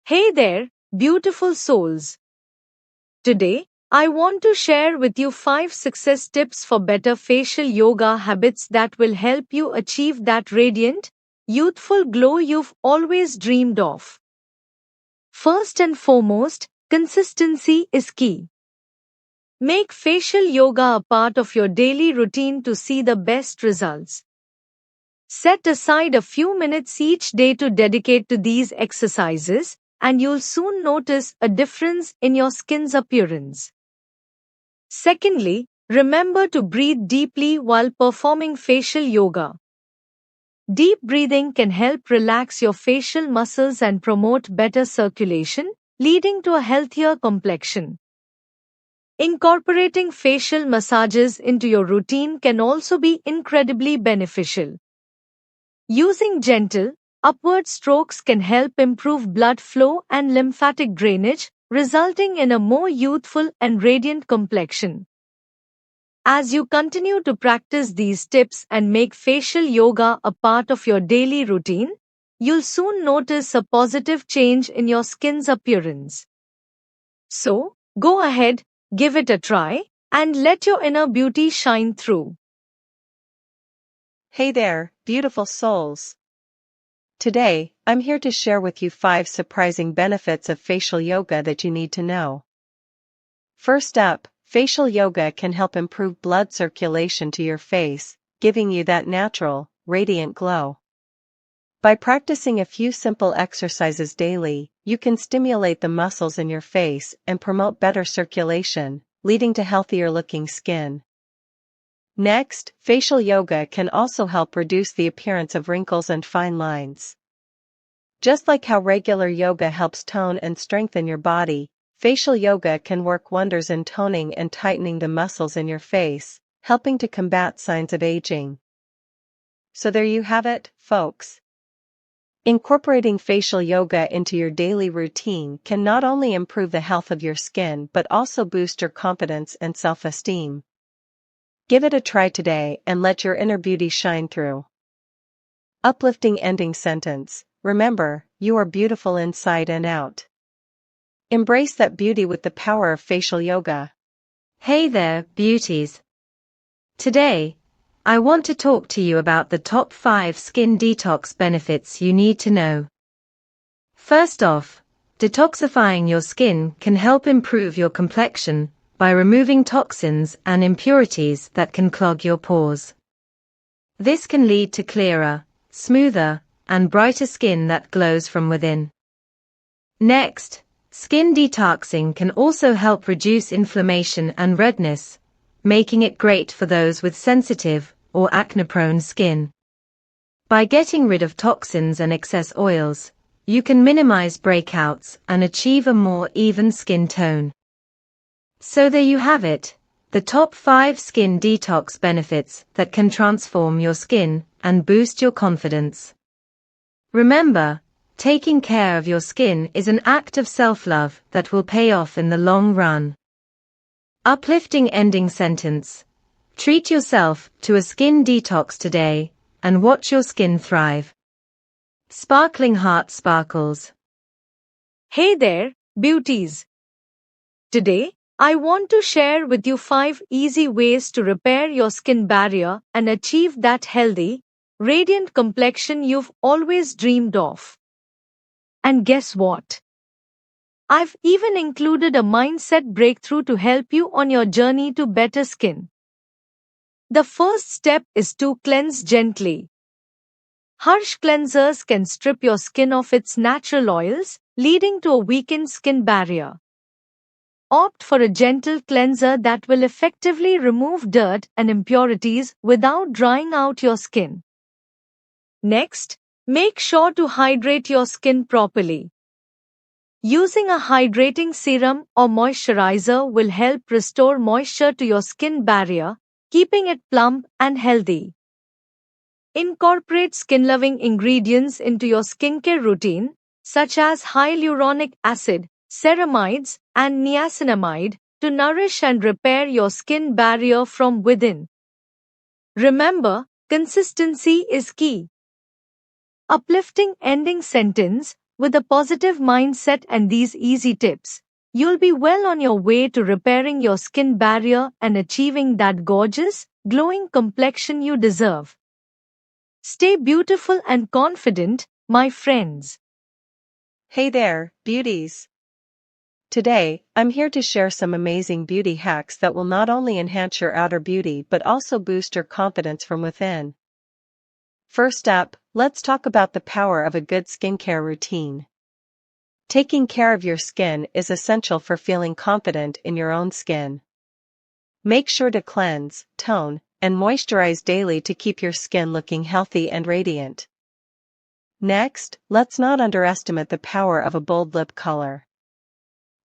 Hey there, beautiful souls. Today, I want to share with you 5 success tips for better facial yoga habits that will help you achieve that radiant, youthful glow you've always dreamed of. First and foremost, consistency is key. Make facial yoga a part of your daily routine to see the best results. Set aside a few minutes each day to dedicate to these exercises, and you'll soon notice a difference in your skin's appearance. Secondly, remember to breathe deeply while performing facial yoga. Deep breathing can help relax your facial muscles and promote better circulation, leading to a healthier complexion. Incorporating facial massages into your routine can also be incredibly beneficial. Using gentle, upward strokes can help improve blood flow and lymphatic drainage, resulting in a more youthful and radiant complexion. As you continue to practice these tips and make facial yoga a part of your daily routine, you'll soon notice a positive change in your skin's appearance. So, go ahead, give it a try, and let your inner beauty shine through. Hey there, beautiful souls. Today, I'm here to share with you 5 surprising benefits of facial yoga that you need to know. First up, facial yoga can help improve blood circulation to your face, giving you that natural, radiant glow. By practicing a few simple exercises daily, you can stimulate the muscles in your face and promote better circulation, leading to healthier-looking skin. Next, facial yoga can also help reduce the appearance of wrinkles and fine lines. Just like how regular yoga helps tone and strengthen your body, facial yoga can work wonders in toning and tightening the muscles in your face, helping to combat signs of aging. So there you have it, folks. Incorporating facial yoga into your daily routine can not only improve the health of your skin but also boost your confidence and self-esteem. Give it a try today and let your inner beauty shine through. Uplifting ending sentence. Remember, you are beautiful inside and out. Embrace that beauty with the power of facial yoga. Hey there, beauties. Today, I want to talk to you about the top 5 skin detox benefits you need to know. First off, detoxifying your skin can help improve your complexion by removing toxins and impurities that can clog your pores. This can lead to clearer, smoother, and brighter skin that glows from within. Next, skin detoxing can also help reduce inflammation and redness, making it great for those with sensitive or acne-prone skin. By getting rid of toxins and excess oils, you can minimize breakouts and achieve a more even skin tone. So there you have it, the top 5 skin detox benefits that can transform your skin and boost your confidence. Remember, taking care of your skin is an act of self-love that will pay off in the long run. Uplifting ending sentence. Treat yourself to a skin detox today, and watch your skin thrive. Sparkling heart sparkles. Hey there, beauties. Today, I want to share with you 5 easy ways to repair your skin barrier and achieve that healthy, radiant complexion you've always dreamed of. And guess what? I've even included a mindset breakthrough to help you on your journey to better skin. The first step is to cleanse gently. Harsh cleansers can strip your skin of its natural oils, leading to a weakened skin barrier. Opt for a gentle cleanser that will effectively remove dirt and impurities without drying out your skin. Next, make sure to hydrate your skin properly. Using a hydrating serum or moisturizer will help restore moisture to your skin barrier, keeping it plump and healthy. Incorporate skin-loving ingredients into your skincare routine, such as hyaluronic acid, ceramides, and niacinamide, to nourish and repair your skin barrier from within. Remember, consistency is key. Uplifting ending sentence. With a positive mindset and these easy tips, you'll be well on your way to repairing your skin barrier and achieving that gorgeous, glowing complexion you deserve. Stay beautiful and confident, my friends. Hey there, beauties! Today, I'm here to share some amazing beauty hacks that will not only enhance your outer beauty but also boost your confidence from within. First up, let's talk about the power of a good skincare routine. Taking care of your skin is essential for feeling confident in your own skin. Make sure to cleanse, tone, and moisturize daily to keep your skin looking healthy and radiant. Next, let's not underestimate the power of a bold lip color.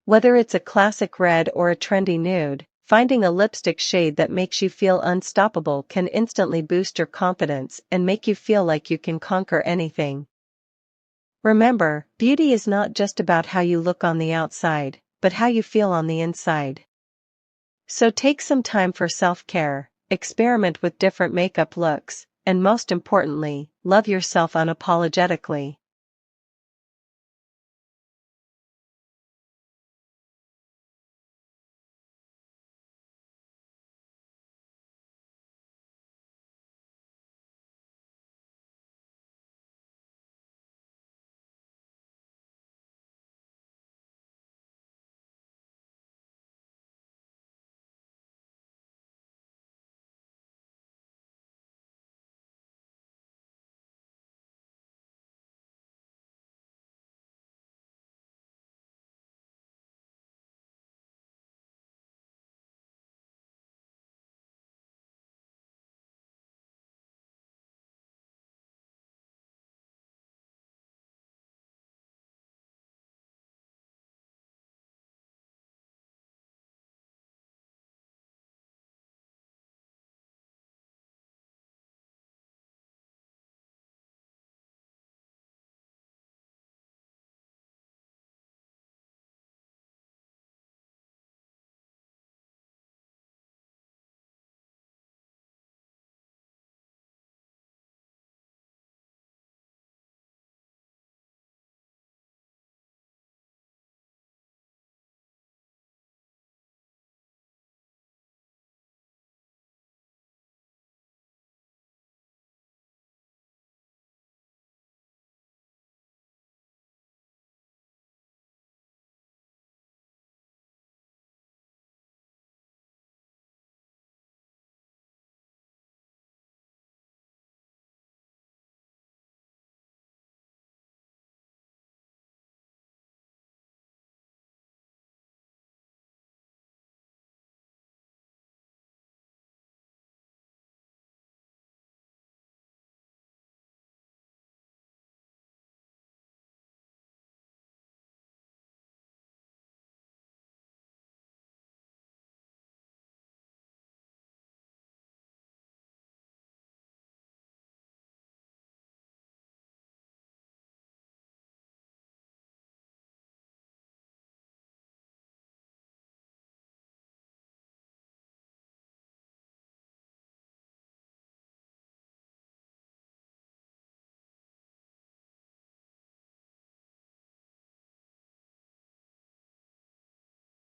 Whether it's a classic red or a trendy nude, finding a lipstick shade that makes you feel unstoppable can instantly boost your confidence and make you feel like you can conquer anything. Remember, beauty is not just about how you look on the outside, but how you feel on the inside. So take some time for self-care, experiment with different makeup looks, and most importantly, love yourself unapologetically.